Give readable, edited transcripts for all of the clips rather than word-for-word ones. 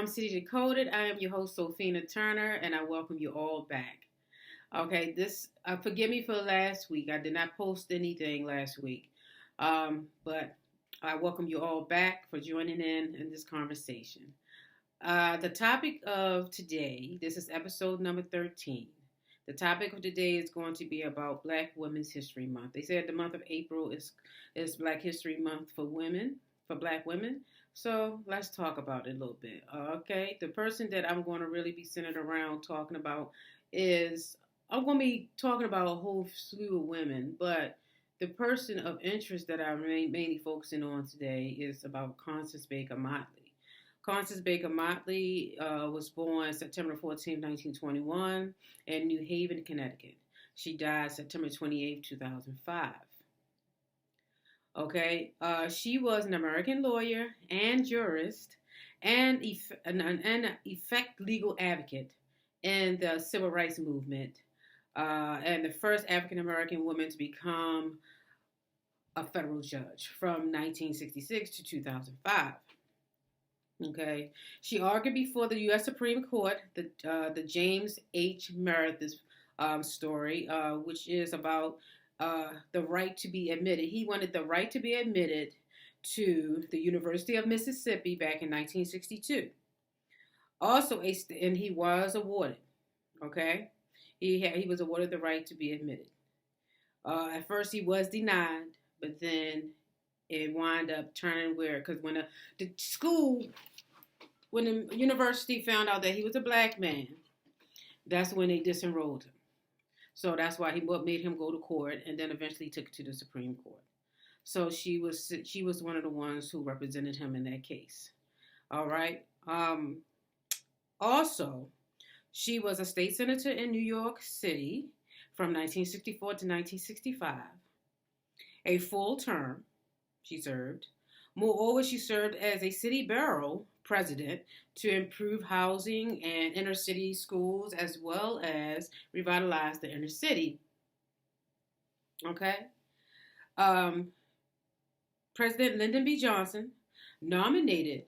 City Decoded. I am your host, Sophina Turner, and I welcome you all back. Okay, forgive me for last week. I did not post anything last week, but I welcome you all back for joining in this conversation. The topic of today, this is episode number 13. The topic of today is going to be about Black Women's History Month. They said the month of April is Black History Month for women, for Black women. So let's talk about it a little bit. Okay, the person that I'm going to really be centered around talking about is I'm going to be talking about a whole slew of women, but the person of interest that I'm mainly focusing on today is about Constance Baker Motley. Constance Baker Motley was born September 14, 1921, in New Haven, Connecticut. She died September 28, 2005. Okay, she was an American lawyer and jurist and effect legal advocate in the civil rights movement, and the first African American woman to become a federal judge from 1966 to 2005. Okay, she argued before the U.S. Supreme Court the James H. Meredith story, which is about the right to be admitted. He wanted the right to be admitted to the University of Mississippi back in 1962. Also, and he was awarded. Okay, he was awarded the right to be admitted. At first, he was denied, but then it wound up turning because when the university found out that he was a black man, that's when they disenrolled him. So that's why he made him go to court, and then eventually took it to the Supreme Court. So she was one of the ones who represented him in that case. All right. Also, she was a state senator in New York City from 1964 to 1965. A full term she served. Moreover, she served as a city borough president to improve housing and inner city schools, as well as revitalize the inner city. Okay. President Lyndon B. Johnson nominated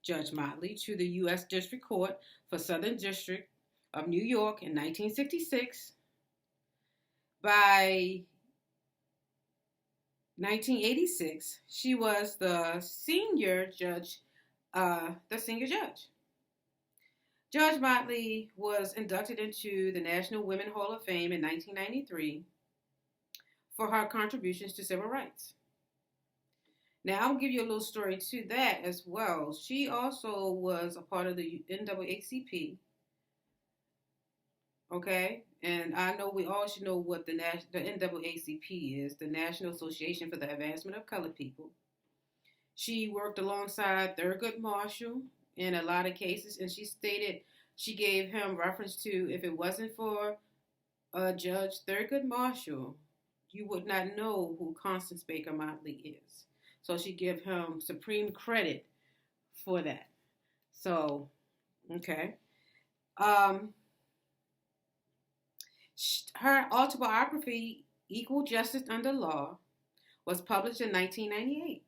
Judge Motley to the U.S. District Court for Southern District of New York in 1966. By 1986, she was the senior judge. Judge Motley was inducted into the National Women Hall of Fame in 1993 for her contributions to civil rights. Now, I'll give you a little story to that as well. She also was a part of the NAACP. Okay, and I know we all should know what the NAACP is, the National Association for the Advancement of Colored People. She worked alongside Thurgood Marshall in a lot of cases, and she stated she gave him reference to, if it wasn't for Judge Thurgood Marshall, you would not know who Constance Baker Motley is. So she gave him supreme credit for that. So, okay. Her autobiography, Equal Justice Under Law, was published in 1998.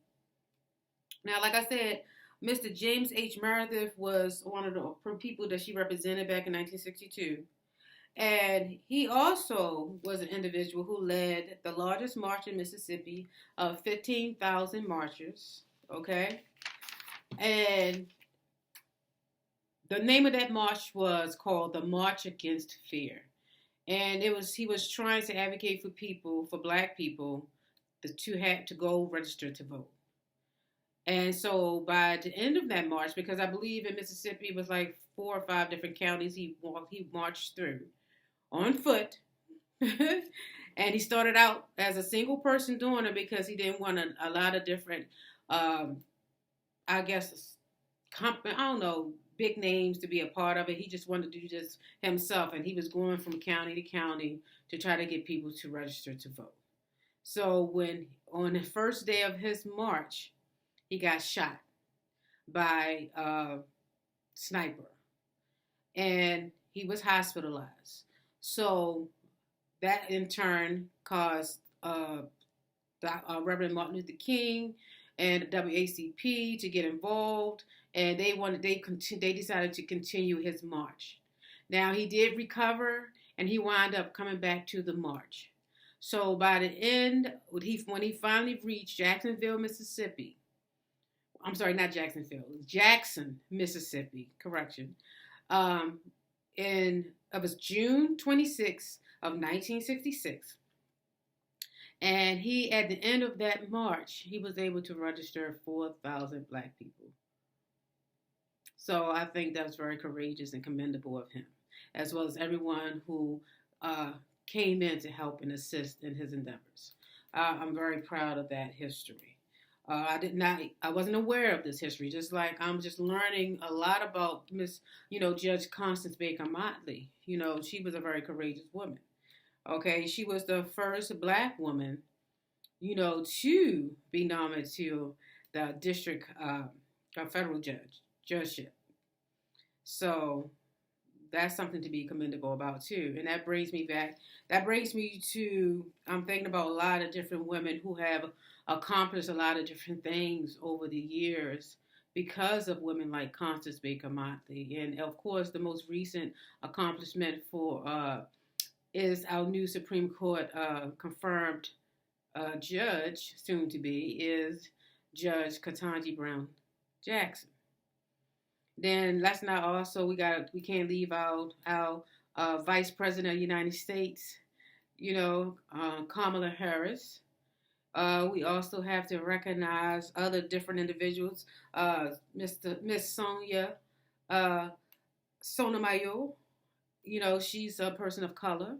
Now, like I said, Mr. James H. Meredith was one of the people that she represented back in 1962. And he also was an individual who led the largest march in Mississippi of 15,000 marchers. Okay? And the name of that march was called the March Against Fear. And he was trying to advocate for people, for black people, to go register to vote. And so by the end of that march, because I believe in Mississippi it was like 4 or 5 different counties he marched through on foot. And he started out as a single person doing it because he didn't want a lot of different, big names to be a part of it. He just wanted to do this himself, and he was going from county to county to try to get people to register to vote. So when on the first day of his march, he got shot by a sniper, and he was hospitalized. So that in turn caused Reverend Martin Luther King and the WACP to get involved and they decided to continue his march. Now he did recover, and he wound up coming back to the march. So by the end, when he finally reached Jacksonville, Mississippi, I'm sorry, not Jacksonville, Jackson, Mississippi, correction, um, in it was June 26th of 1966. And he, at the end of that march, he was able to register 4,000 black people. So I think that's very courageous and commendable of him, as well as everyone who came in to help and assist in his endeavors. I'm very proud of that history. I wasn't aware of this history. Just like I'm just learning a lot about Judge Constance Baker Motley. She was a very courageous woman. Okay, she was the first black woman, to be nominated to the district federal judgeship. So that's something to be commendable about too. And that brings me back. That brings me to I'm thinking about a lot of different women who have accomplished a lot of different things over the years because of women like Constance Baker Motley. And of course, the most recent accomplishment for is our new Supreme Court confirmed judge, soon to be, is Judge Ketanji Brown Jackson. Then let's not also we can't leave out our Vice President of the United States, Kamala Harris. We also have to recognize other different individuals, Miss Sonia Sotomayor. She's a person of color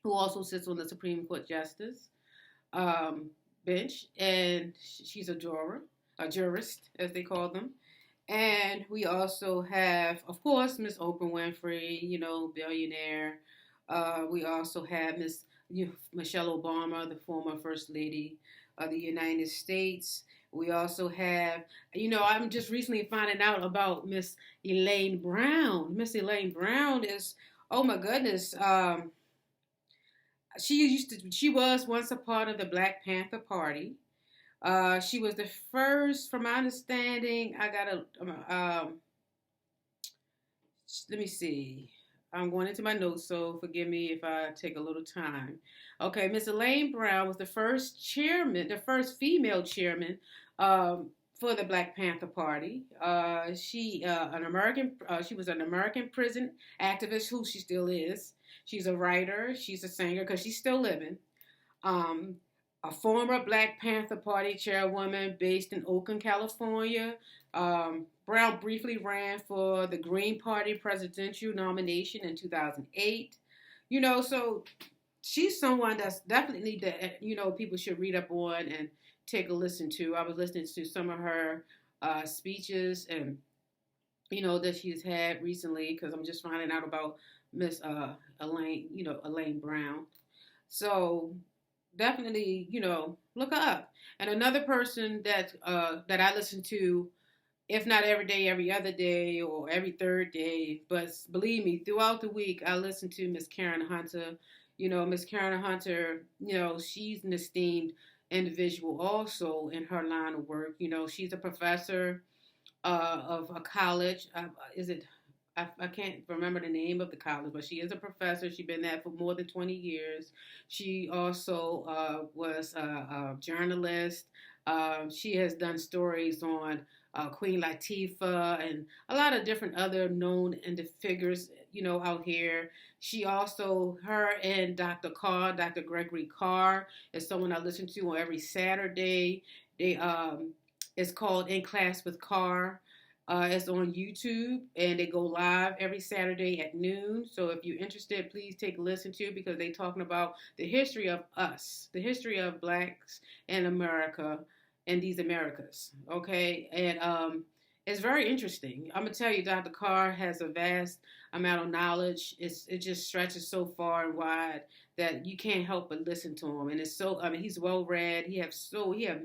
who also sits on the Supreme Court Justice bench, and she's a jurist, as they call them. And we also have, of course, Miss Oprah Winfrey, billionaire. We also have Miss Michelle Obama, the former First Lady of the United States. We also have, I'm just recently finding out about Miss Elaine Brown. Miss Elaine Brown is, oh my goodness, she was once a part of the Black Panther Party. She was the first, from my understanding, let me see. I'm going into my notes, so forgive me if I take a little time. Okay, Miss Elaine Brown was the first female chairman for the Black Panther Party. She was an American prison activist, who she still is. She's a writer. She's a singer, because she's still living. A former Black Panther Party chairwoman based in Oakland, California. Brown briefly ran for the Green Party presidential nomination in 2008. So she's someone that's definitely that people should read up on and take a listen to. I was listening to some of her speeches and that she's had recently, because I'm just finding out about Miss Elaine Brown. So definitely, look her up. And another person that I listen to, if not every day, every other day, or every third day, but believe me, throughout the week, I listen to Miss Karen Hunter. Miss Karen Hunter, she's an esteemed individual also in her line of work. She's a professor of a college. I can't remember the name of the college, but she is a professor. She's been there for more than 20 years. She also was a journalist. She has done stories on Queen Latifah and a lot of different other known figures, out here. She also, her and Dr. Gregory Carr, is someone I listen to on every Saturday. It's called In Class with Carr. It's on YouTube, and they go live every Saturday at noon. So if you're interested, please take a listen to it, because they're talking about the history of us, the history of blacks in America and these Americas. Okay, and it's very interesting. I'm gonna tell you, Dr. Carr has a vast amount of knowledge. It just stretches so far and wide that you can't help but listen to him. And it's so, he's well read. He have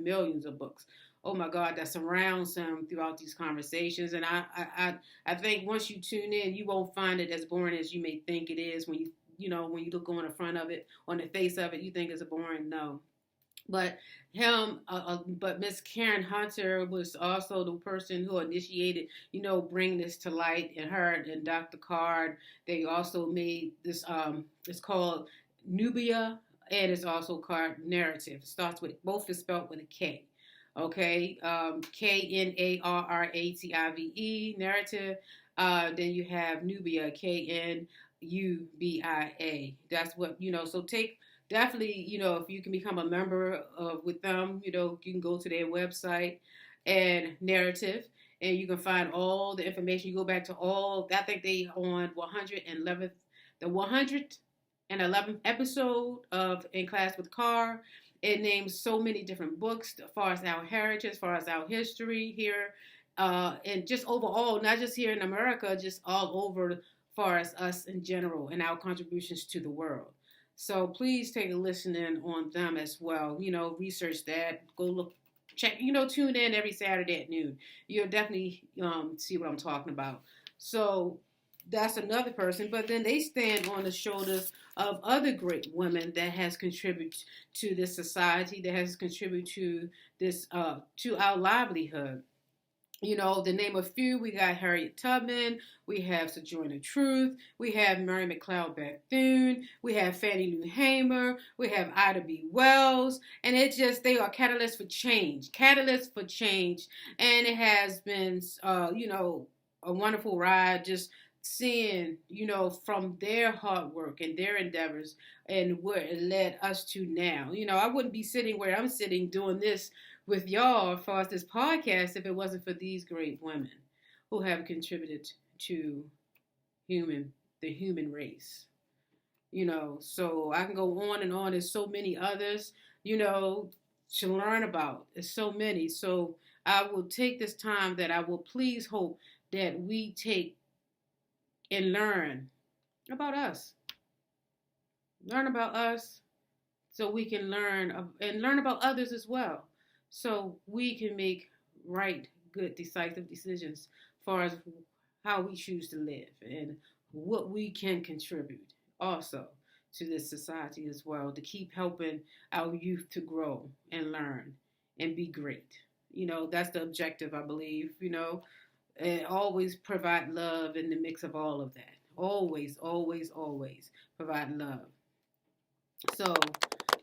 millions of books. Oh my God, that surrounds him throughout these conversations. And I think once you tune in, you won't find it as boring as you may think it is. When you look on the front of it, on the face of it, you think it's boring. No, But but Miss Karen Hunter was also the person who initiated, bring this to light. And her and Dr. Card, they also made this. It's called Nubia, and it's also called Narrative. It starts with, both is spelled with a K. Okay, Knarrative, narrative. Then you have Nubia, Knubia. That's what. So definitely, if you can become a member with them, you can go to their website and Narrative, and you can find all the information. You go back to all, I think they on 111th, the 111th episode of In Class with Carr. It names so many different books as far as our heritage, as far as our history here, and just overall, not just here in America, just all over, as far as us in general and our contributions to the world. So please take a listen in on them as well. Research that. Go look, check. Tune in every Saturday at noon. You'll definitely see what I'm talking about. So that's another person. But then they stand on the shoulders of other great women that has contributed to this society, that has contributed to this to our livelihood. To name a few, we got Harriet Tubman, we have Sojourner Truth, we have Mary McLeod Bethune, we have Fannie Lou Hamer, we have Ida B. Wells, and they are catalysts for change, and it has been, a wonderful ride, just seeing, from their hard work and their endeavors and where it led us to now. I wouldn't be sitting where I'm sitting doing this with y'all as far as this podcast if it wasn't for these great women who have contributed to the human race. So I can go on and on. There's so many others, to learn about. There's so many. So I will take this time that I will please hope that we take and learn about us. Learn about us so we can learn and learn about others as well. So we can make right, good, decisive decisions as far as how we choose to live and what we can contribute also to this society as well, to keep helping our youth to grow and learn and be great. That's the objective, I believe, and always provide love in the mix of all of that. Always, always, always provide love. So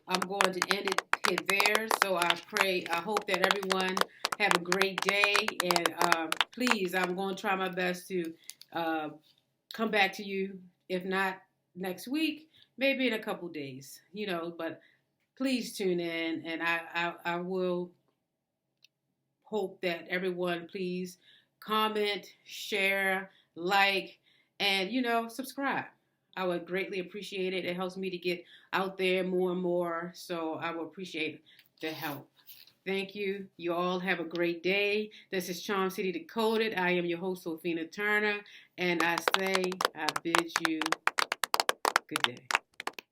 I'm going to end it there. So I hope that everyone have a great day. And please, I'm going to try my best to come back to you. If not next week, maybe in a couple days, but please tune in. And I will hope that everyone please comment, share, like, and, subscribe. I would greatly appreciate it. It helps me to get out there more and more. So I will appreciate the help. Thank you. You all have a great day. This is Charm City Decoded. I am your host, Sophina Turner. And I bid you good day.